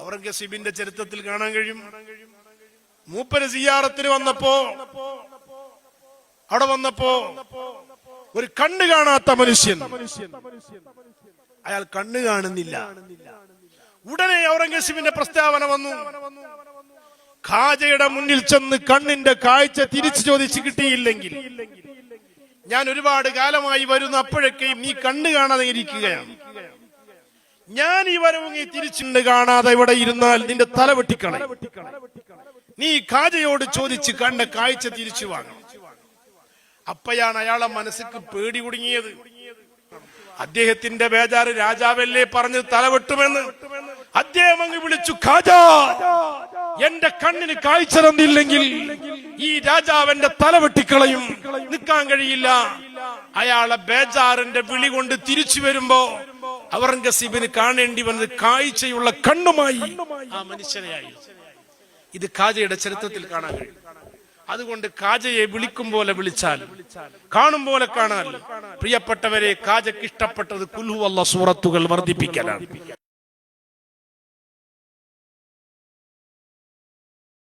ഔറംഗസീബിന്റെ ചരിത്രത്തിൽ കാണാൻ കഴിയും. മൂപ്പര് സിയാറത്തിന് വന്നപ്പോ ഒരു കണ്ണ് കാണാത്ത മനുഷ്യൻ, അയാൾ കണ്ണ് കാണുന്നില്ല. ഉടനെ ഔറംഗസീബിന്റെ പ്രസ്താവന വന്നു, ഖാജയുടെ മുന്നിൽ ചെന്ന് കണ്ണിന്റെ കാഴ്ച തിരിച്ചു ചോദിച്ചു കിട്ടിയില്ലെങ്കിൽ ഞാൻ ഒരുപാട് കാലമായി വരുന്നു, അപ്പോഴൊക്കെയും നീ കണ്ണ് കാണാതെ ഇരിക്കുകയാണ്. ഞാൻ ഈ വരവും തിരിച്ചുണ്ട് കാണാതെ ഇവിടെ ഇരുന്നാൽ നിന്റെ തല വെട്ടിക്കളയും. നീ ഖാജയോട് ചോദിച്ച് കണ്ട കാഴ്ച തിരിച്ചു വാങ്ങണം. അപ്പയാണ് അയാളെ മനസ്സിക്ക് പേടി കുടുങ്ങിയത്. അദ്ദേഹത്തിന്റെ ബേജാറ് രാജാവല്ലേ പറഞ്ഞ് തലവെട്ടുമെന്ന്. അദ്ദേഹം അങ്ങ് വിളിച്ചു, ഖാജ, എന്റെ കണ്ണിന് കാഴ്ച തന്നില്ലെങ്കിൽ ഈ രാജാവിന്റെ തല വെട്ടിക്കളയും, നിൽക്കാൻ കഴിയില്ല. അയാളെ ബേജാറിന്റെ വിളി കൊണ്ട് തിരിച്ചു വരുമ്പോ ഔറംഗസീബിന് കാണേണ്ടി വന്നത് കാഴ്ചയുള്ള കണ്ണുമായി ആ മനുഷ്യനെയായി. ഇത് ഖാജയുടെ ചരിത്രത്തിൽ കാണാൻ കഴിയും. അതുകൊണ്ട് ഖാജയെ വിളിക്കും പോലെ വിളിച്ചാൽ, കാണും പോലെ കാണാൻ. പ്രിയപ്പെട്ടവരെ, ഖാജയ്ക്ക് ഇഷ്ടപ്പെട്ടത് ഖുൽ ഹുവല്ലാഹ് സൂറത്തുകൾ വർദ്ധിപ്പിക്കലാണ്.